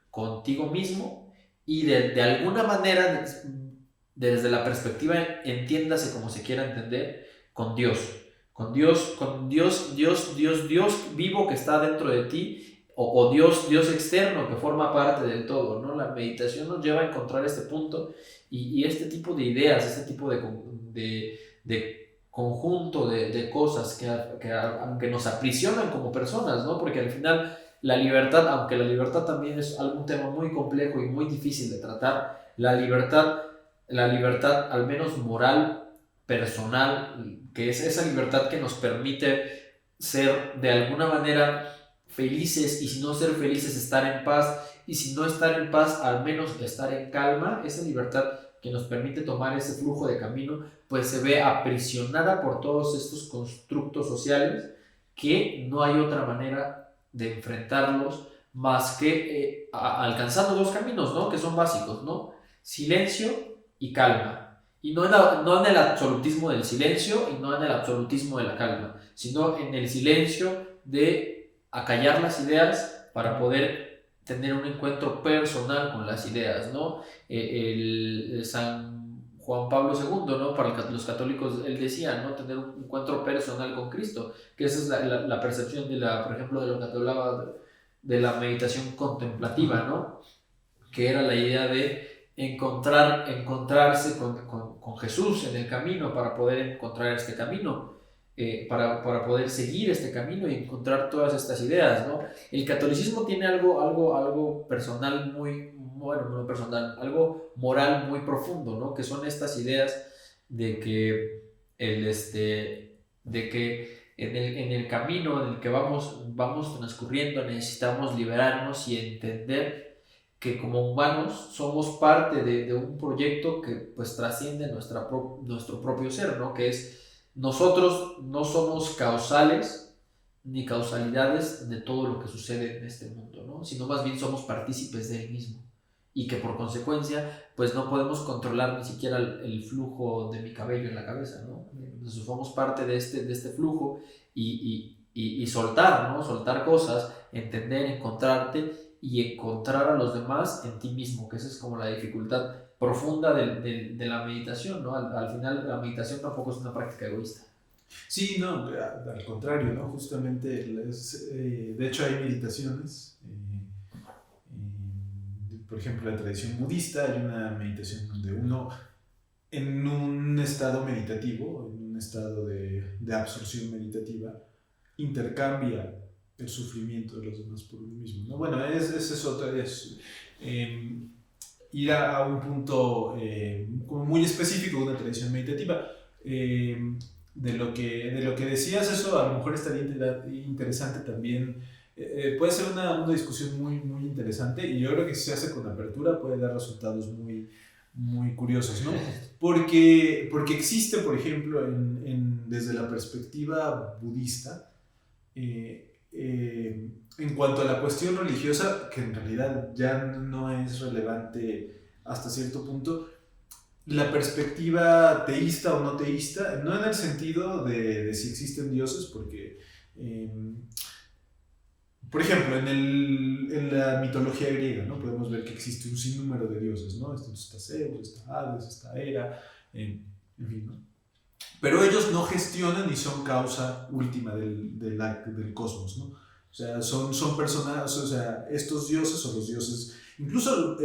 contigo mismo y de alguna manera, desde la perspectiva, entiéndase como se quiera entender, con Dios vivo que está dentro de ti, o Dios externo que forma parte del todo, ¿no? La meditación nos lleva a encontrar este punto y este tipo de ideas, este tipo de conjunto de cosas que nos aprisionan como personas, ¿no? Porque al final la libertad, aunque la libertad también es algún tema muy complejo y muy difícil de tratar, la libertad al menos moral, personal, que es esa libertad que nos permite ser de alguna manera felices, y si no ser felices, estar en paz, y si no estar en paz, al menos estar en calma. Esa libertad que nos permite tomar ese flujo de camino, pues se ve aprisionada por todos estos constructos sociales que no hay otra manera de enfrentarlos más que alcanzando dos caminos, ¿no? Que son básicos, ¿no? Silencio y calma. Y no en el absolutismo del silencio y no en el absolutismo de la calma, sino en el silencio de acallar las ideas para poder tener un encuentro personal con las ideas, ¿no? El San Juan Pablo II, ¿no? Para los católicos, él decía, ¿no? Tener un encuentro personal con Cristo, que esa es la percepción por ejemplo, de lo que te hablaba de la meditación contemplativa, ¿no? Que era la idea de encontrarse con Jesús en el camino para poder encontrar este camino, para poder seguir este camino y encontrar todas estas ideas, ¿no? El catolicismo tiene algo personal bueno, no personal, algo moral muy profundo, ¿no? Que son estas ideas de que en el camino en el que vamos transcurriendo necesitamos liberarnos y entender que como humanos somos parte de un proyecto que pues trasciende nuestro propio ser, ¿no? Que es, nosotros no somos causales ni causalidades de todo lo que sucede en este mundo, ¿no? Sino más bien somos partícipes de él mismo y que por consecuencia pues no podemos controlar ni siquiera el flujo de mi cabello en la cabeza, ¿no? Entonces somos parte de este flujo y soltar, ¿no? Soltar cosas, entender, encontrarte y encontrar a los demás en ti mismo, que esa es como la dificultad profunda de la meditación, ¿no? Al final la meditación tampoco es una práctica egoísta. Sí, no, al contrario, ¿no? Justamente, de hecho hay meditaciones, por ejemplo, en la tradición budista hay una meditación donde uno, en un estado meditativo, en un estado de absorción meditativa, intercambia el sufrimiento de los demás por uno mismo, ¿no? Bueno, ese es otra, eh, ir a un punto como muy específico de una tradición meditativa. De lo que decías, eso a lo mejor estaría interesante también. Puede ser una discusión muy, muy interesante, y yo creo que si se hace con apertura puede dar resultados muy, muy curiosos, ¿no? Porque existe, por ejemplo, desde la perspectiva budista, en cuanto a la cuestión religiosa, que en realidad ya no es relevante hasta cierto punto, la perspectiva teísta o no teísta, no en el sentido de si existen dioses, porque, por ejemplo, en la mitología griega, ¿no? Podemos ver que existe un sinnúmero de dioses, ¿no? Está Zeus, está Hades, está Hera, en fin, ¿no? Pero ellos no gestionan ni son causa última del cosmos, ¿no? O sea, son personas, o sea, estos dioses o los dioses, incluso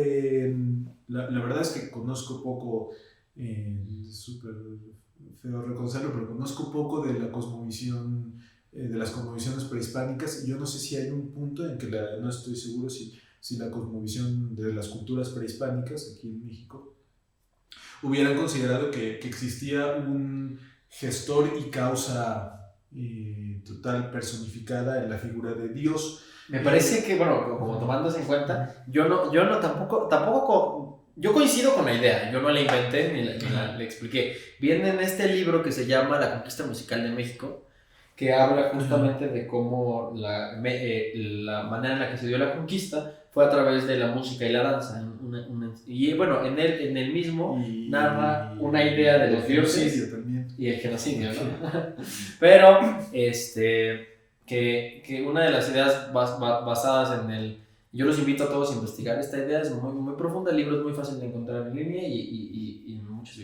la verdad es que conozco poco, es súper feo reconocerlo, pero conozco poco de la cosmovisión, de las cosmovisiones prehispánicas, y yo no sé si hay un punto en que no estoy seguro si la cosmovisión de las culturas prehispánicas aquí en México hubieran considerado que existía un gestor y causa total personificada en la figura de Dios. Me parece que, bueno, como tomándose en cuenta, yo no yo coincido con la idea, yo no la inventé ni la expliqué. Viene en este libro que se llama La Conquista Musical de México, que habla justamente de cómo la manera en la que se dio la conquista fue a través de la música y la danza. Y bueno, en el mismo narra una idea de los dioses y el genocidio, ¿no? Pero, que una de las ideas basadas en el... Yo los invito a todos a investigar esta idea, es muy, muy profunda, el libro es muy fácil de encontrar en línea y en muchas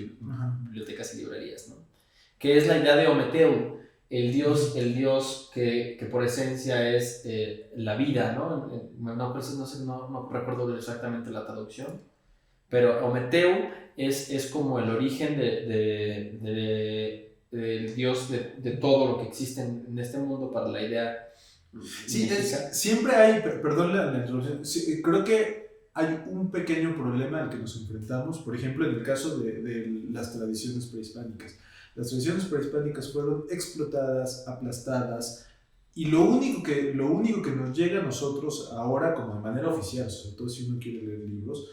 bibliotecas y librerías, ¿no? Que es la idea de Ometeu, el dios que por esencia es la vida, ¿no? No recuerdo exactamente la traducción, pero Ometeu es como el origen del dios de todo lo que existe en este mundo para la idea. Sí, siempre hay, perdón la introducción, sí, creo que hay un pequeño problema al que nos enfrentamos, por ejemplo, en el caso de las tradiciones prehispánicas. Las tradiciones prehispánicas fueron explotadas, aplastadas, y lo único que nos llega a nosotros ahora como de manera oficial, sobre todo si uno quiere leer libros,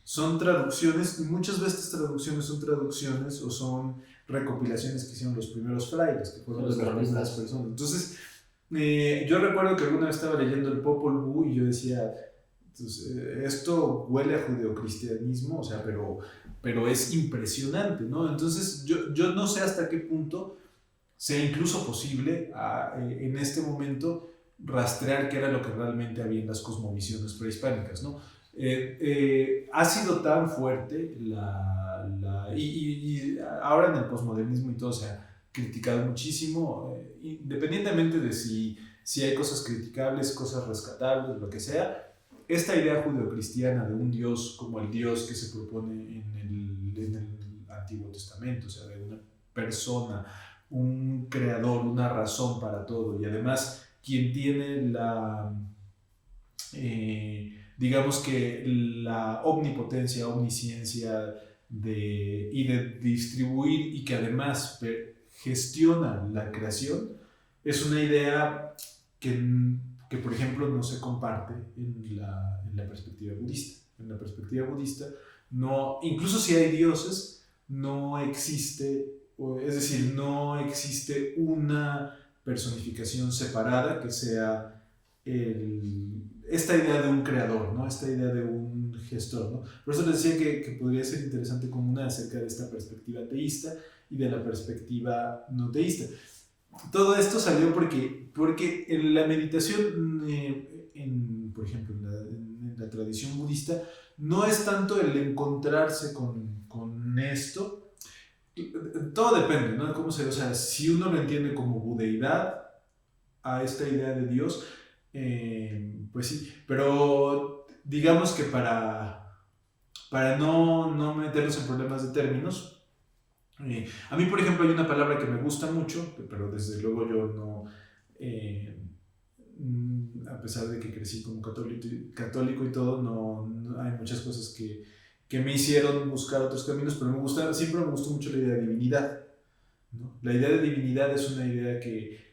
son traducciones, y muchas veces estas traducciones son traducciones o son recopilaciones que hicieron los primeros frailes, que fueron las primeras personas. Entonces, yo recuerdo que alguna vez estaba leyendo el Popol Vuh y yo decía, esto huele a judeocristianismo, o sea, pero es impresionante, ¿no? Entonces yo no sé hasta qué punto sea incluso posible en este momento rastrear qué era lo que realmente había en las cosmovisiones prehispánicas, ¿no? Ha sido tan fuerte y ahora en el posmodernismo y todo se ha criticado muchísimo, independientemente de si hay cosas criticables, cosas rescatables, lo que sea. Esta idea judeocristiana de un Dios como el Dios que se propone en el Antiguo Testamento, o sea, de una persona, un creador, una razón para todo, y además quien tiene digamos que la omnipotencia, omnisciencia y de distribuir, y que además gestiona la creación, es una idea que que por ejemplo no se comparte en la perspectiva budista. En la perspectiva budista, no, incluso si hay dioses, no existe, es decir, no existe una personificación separada que sea esta idea de un creador, ¿no? Esta idea de un gestor, ¿no? Por eso les decía que podría ser interesante como una acerca de esta perspectiva teísta y de la perspectiva no teísta. Todo esto salió porque en la meditación, por ejemplo, en la tradición budista, no es tanto el encontrarse con esto. Todo depende, ¿no? ¿Cómo se, o sea, si uno lo entiende como budeidad, a esta idea de Dios, pues sí, pero digamos que para no meternos en problemas de términos, a mí, por ejemplo, hay una palabra que me gusta mucho, pero desde luego yo no, a pesar de que crecí como católico y todo, no hay muchas cosas que me hicieron buscar otros caminos, pero siempre me gustó mucho la idea de divinidad, ¿no? La idea de divinidad es una idea que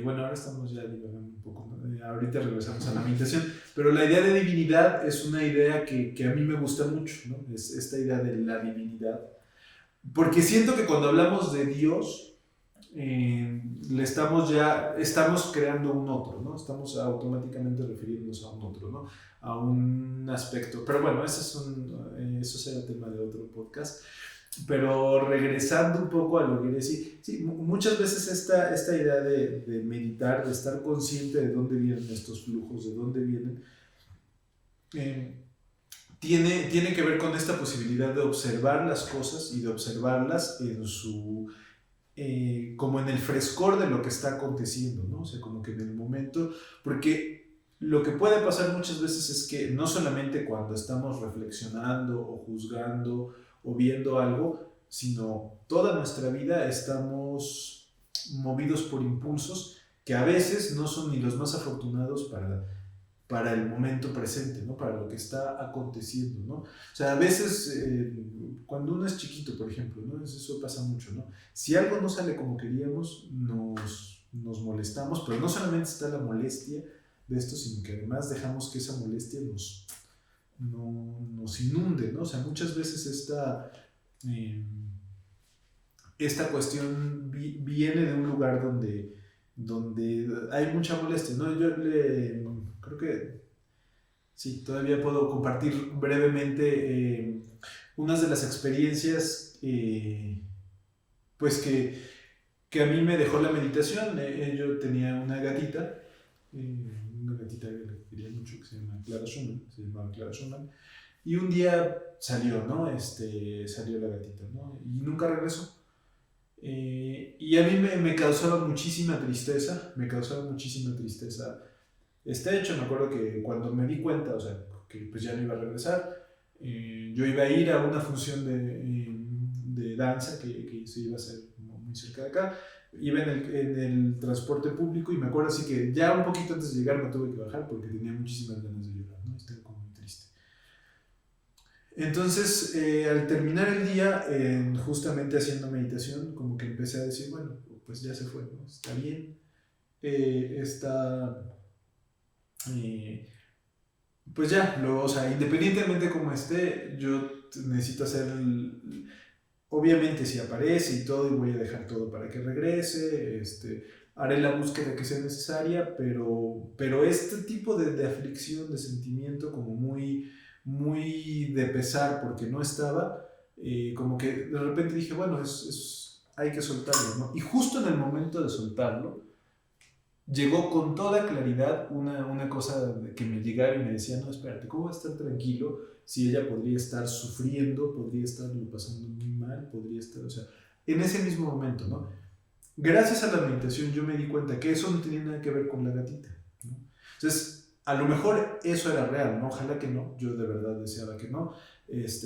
bueno, ahora estamos ya divagando un poco, ¿no? Ahorita regresamos a la meditación, pero la idea de divinidad es una idea que a mí me gusta mucho, ¿no? Es esta idea de la divinidad. Porque siento que cuando hablamos de Dios, estamos creando un otro, ¿no? Estamos automáticamente refiriéndonos a un otro, ¿no? A un aspecto. Pero bueno, eso será tema de otro podcast. Pero regresando un poco a lo que decía, sí, muchas veces esta idea de meditar, de estar consciente de dónde vienen estos flujos, de dónde vienen, tiene que ver con esta posibilidad de observar las cosas y de observarlas como en el frescor de lo que está aconteciendo, ¿no? O sea, como que en el momento, porque lo que puede pasar muchas veces es que no solamente cuando estamos reflexionando o juzgando o viendo algo, sino toda nuestra vida estamos movidos por impulsos que a veces no son ni los más afortunados para el momento presente, ¿no? Para lo que está aconteciendo, ¿no? O sea, a veces cuando uno es chiquito, por ejemplo, ¿no? Eso pasa mucho, ¿no? Si algo no sale como queríamos, nos molestamos, pero no solamente está la molestia de esto, sino que además dejamos que esa molestia nos inunde, ¿no? O sea, muchas veces esta cuestión viene de un lugar donde hay mucha molestia, ¿no? Yo creo que sí, todavía puedo compartir brevemente unas de las experiencias pues que a mí me dejó la meditación. Yo tenía una gatita que le quería mucho, que se llamaba Clara Schumann, y un día salió, ¿no? Salió la gatita, ¿no? Y nunca regresó. Y a mí me causaba muchísima tristeza, este hecho. Me acuerdo que cuando me di cuenta, o sea, que pues ya no iba a regresar, yo iba a ir a una función de danza que se iba a hacer muy cerca de acá, iba en el transporte público y me acuerdo así que ya un poquito antes de llegar me tuve que bajar porque tenía muchísimas ganas de llorar, ¿no? Estaba como muy triste. Entonces, al terminar el día, justamente haciendo meditación, como que empecé a decir, bueno, pues ya se fue, ¿no? Está bien, pues ya, o sea, independientemente como esté, yo necesito hacer, obviamente si aparece y todo, y voy a dejar todo para que regrese, haré la búsqueda que sea necesaria, pero este tipo de aflicción, de sentimiento como muy, muy de pesar porque no estaba, como que de repente dije, bueno, hay que soltarlo, ¿no? Y justo en el momento de soltarlo, llegó con toda claridad una cosa que me llegaba y me decía, no, espérate, ¿cómo va a estar tranquilo si ella podría estar sufriendo, podría estarlo pasando muy mal, podría estar, o sea, en ese mismo momento, ¿no? Gracias a la meditación yo me di cuenta que eso no tenía nada que ver con la gatita, ¿no? Entonces, a lo mejor eso era real, ¿no? Ojalá que no, yo de verdad deseaba que no,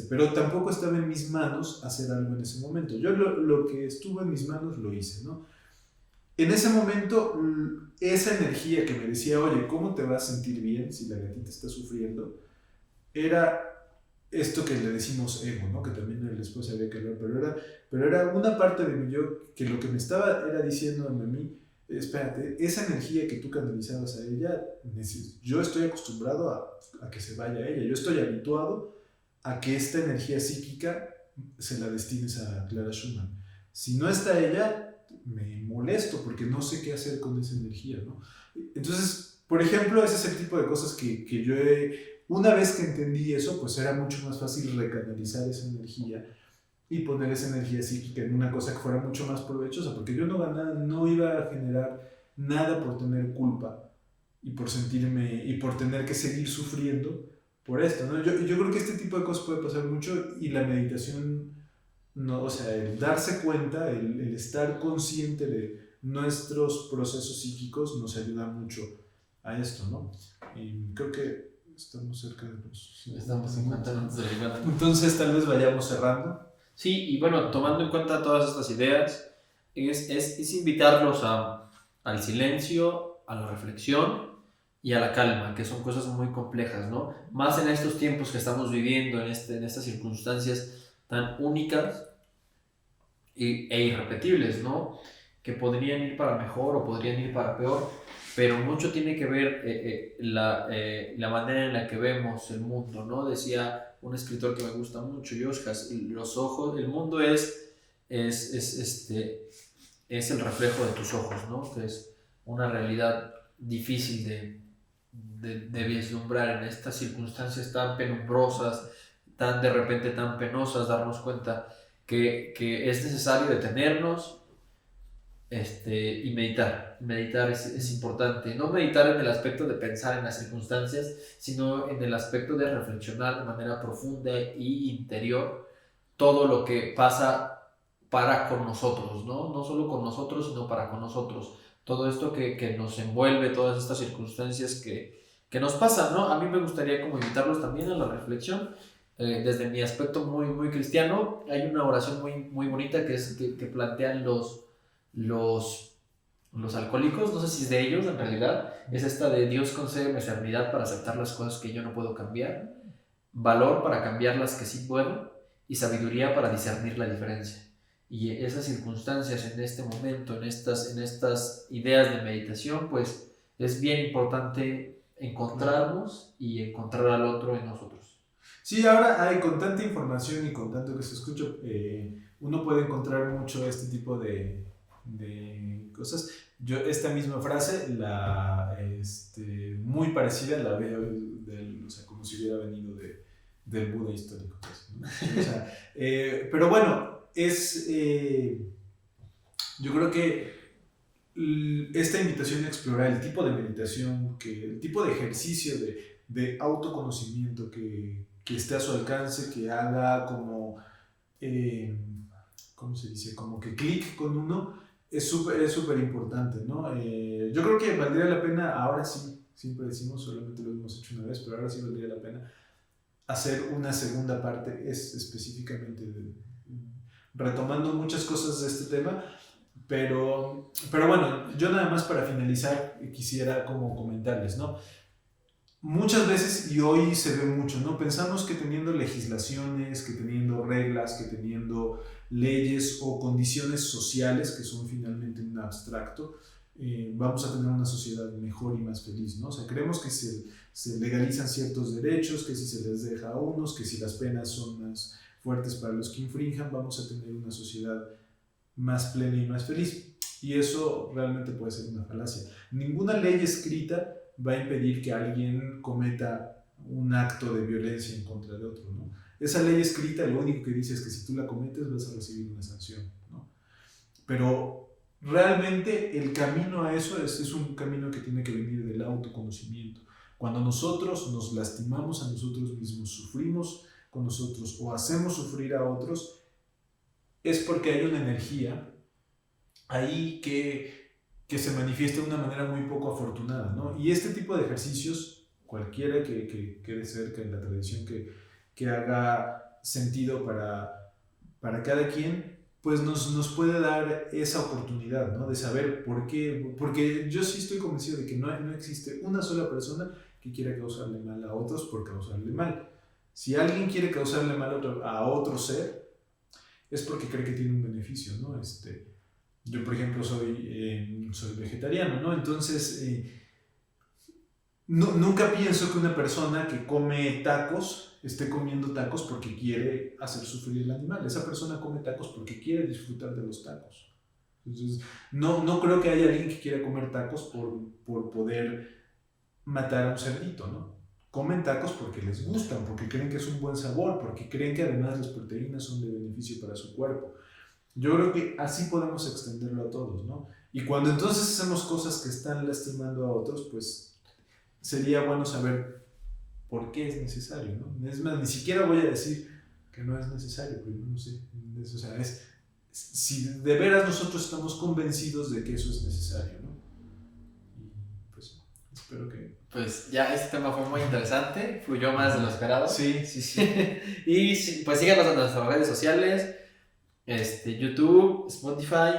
pero tampoco estaba en mis manos hacer algo en ese momento. Yo lo que estuvo en mis manos lo hice, ¿no? En ese momento, esa energía que me decía, oye, ¿cómo te vas a sentir bien si la gatita está sufriendo? Era esto que le decimos ego, ¿no? Que también después se había que hablar, pero era una parte de mi yo que lo que me estaba era diciéndome a mí, espérate, esa energía que tú canalizabas a ella, yo estoy acostumbrado a que se vaya a ella, yo estoy habituado a que esta energía psíquica se la destines a Clara Schumann. Si no está ella, me molesto porque no sé qué hacer con esa energía, ¿no? Entonces, por ejemplo, ese es el tipo de cosas que yo una vez que entendí eso, pues era mucho más fácil recanalizar esa energía y poner esa energía psíquica en una cosa que fuera mucho más provechosa, porque yo no iba a generar nada por tener culpa y por sentirme y por tener que seguir sufriendo por esto, ¿no? Yo creo que este tipo de cosas puede pasar mucho y la meditación, no, o sea, el darse cuenta, el estar consciente de nuestros procesos psíquicos nos ayuda mucho a esto, ¿no? Y creo que estamos cerca de los 50 minutos de la. Entonces tal vez vayamos cerrando. Sí, y bueno, tomando en cuenta todas estas ideas, es invitarlos al silencio, a la reflexión y a la calma, que son cosas muy complejas, ¿no? Más en estos tiempos que estamos viviendo, en estas circunstancias tan únicas e irrepetibles, ¿no? Que podrían ir para mejor o podrían ir para peor, pero mucho tiene que ver la manera en la que vemos el mundo, ¿no? Decía un escritor que me gusta mucho, Yoshkas, los ojos, el mundo es el reflejo de tus ojos, ¿no? Que es una realidad difícil de vislumbrar en estas circunstancias tan penumbrosas, tan de repente tan penosas, darnos cuenta que es necesario detenernos y meditar. Meditar es importante. No meditar en el aspecto de pensar en las circunstancias, sino en el aspecto de reflexionar de manera profunda y interior todo lo que pasa para con nosotros, ¿no? No solo con nosotros, sino para con nosotros. Todo esto que nos envuelve, todas estas circunstancias que nos pasan, ¿no? A mí me gustaría como invitarlos también a la reflexión. Desde mi aspecto muy, muy cristiano, hay una oración muy, muy bonita que plantean los alcohólicos, no sé si es de ellos en realidad, es esta de Dios concédeme serenidad para aceptar las cosas que yo no puedo cambiar, valor para cambiar las que sí puedo y sabiduría para discernir la diferencia. Y esas circunstancias en este momento, en estas ideas de meditación, pues es bien importante encontrarnos y encontrar al otro en nosotros. Sí, ahora hay con tanta información y con tanto que se escucha, uno puede encontrar mucho este tipo de cosas. Yo esta misma frase, muy parecida, la veo o sea, como si hubiera venido del Buda histórico. Pues, ¿no? O sea, pero bueno, yo creo que esta invitación a explorar el tipo de meditación, el tipo de ejercicio de autoconocimiento que esté a su alcance, que haga como, ¿cómo se dice? Como que clic con uno, es súper importante, ¿no? Yo creo que valdría la pena, ahora sí, siempre decimos, solamente lo hemos hecho una vez, pero ahora sí valdría la pena hacer una segunda parte, específicamente retomando muchas cosas de este tema, pero bueno, yo nada más para finalizar quisiera como comentarles, ¿no? Muchas veces, y hoy se ve mucho, ¿no? Pensamos que teniendo legislaciones, que teniendo reglas, que teniendo leyes o condiciones sociales, que son finalmente un abstracto, vamos a tener una sociedad mejor y más feliz, ¿no? O sea, creemos que se legalizan ciertos derechos, que si se les deja a unos, que si las penas son más fuertes para los que infrinjan, vamos a tener una sociedad más plena y más feliz. Y eso realmente puede ser una falacia. Ninguna ley escrita va a impedir que alguien cometa un acto de violencia en contra de otro, ¿no? Esa ley escrita lo único que dice es que si tú la cometes vas a recibir una sanción, ¿no? Pero realmente el camino a eso es un camino que tiene que venir del autoconocimiento. Cuando nosotros nos lastimamos a nosotros mismos, sufrimos con nosotros o hacemos sufrir a otros, es porque hay una energía ahí que se manifiesta de una manera muy poco afortunada, ¿no? Y este tipo de ejercicios, cualquiera que quede cerca en la tradición que haga sentido para cada quien, pues nos puede dar esa oportunidad, ¿no? De saber por qué, porque yo sí estoy convencido de que no existe una sola persona que quiera causarle mal a otros por causarle mal. Si alguien quiere causarle mal a otro ser, es porque cree que tiene un beneficio, ¿no? Yo, por ejemplo, soy vegetariano, ¿no? Entonces, nunca pienso que una persona que come tacos esté comiendo tacos porque quiere hacer sufrir al animal. Esa persona come tacos porque quiere disfrutar de los tacos. Entonces, no creo que haya alguien que quiera comer tacos por poder matar a un cerdito, ¿no? Comen tacos porque les gustan, porque creen que es un buen sabor, porque creen que además las proteínas son de beneficio para su cuerpo. Yo creo que así podemos extenderlo a todos, ¿no? Y cuando entonces hacemos cosas que están lastimando a otros, pues sería bueno saber por qué es necesario, ¿no? Es más, ni siquiera voy a decir que no es necesario, porque no sé. O sea, si de veras nosotros estamos convencidos de que eso es necesario, ¿no? Y pues espero que... Pues ya este tema fue muy interesante, fluyó más de lo esperado. Sí. Y pues síganos en nuestras redes sociales, YouTube, Spotify,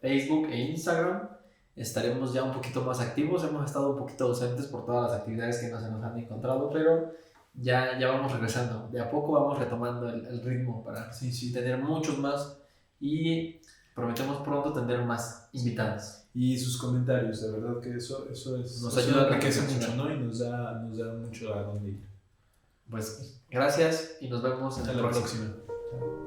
Facebook e Instagram. Estaremos ya un poquito más activos, hemos estado un poquito ausentes por todas las actividades que no se nos han encontrado, pero ya vamos regresando, de a poco vamos retomando el ritmo para tener muchos más y prometemos pronto tener más invitados. Y sus comentarios, de verdad que eso nos ayuda a enriquece reflexionar, mucho, ¿no? Y nos da mucho a dónde ir. Pues gracias y nos vemos en Hasta la la próxima. próxima. Chao.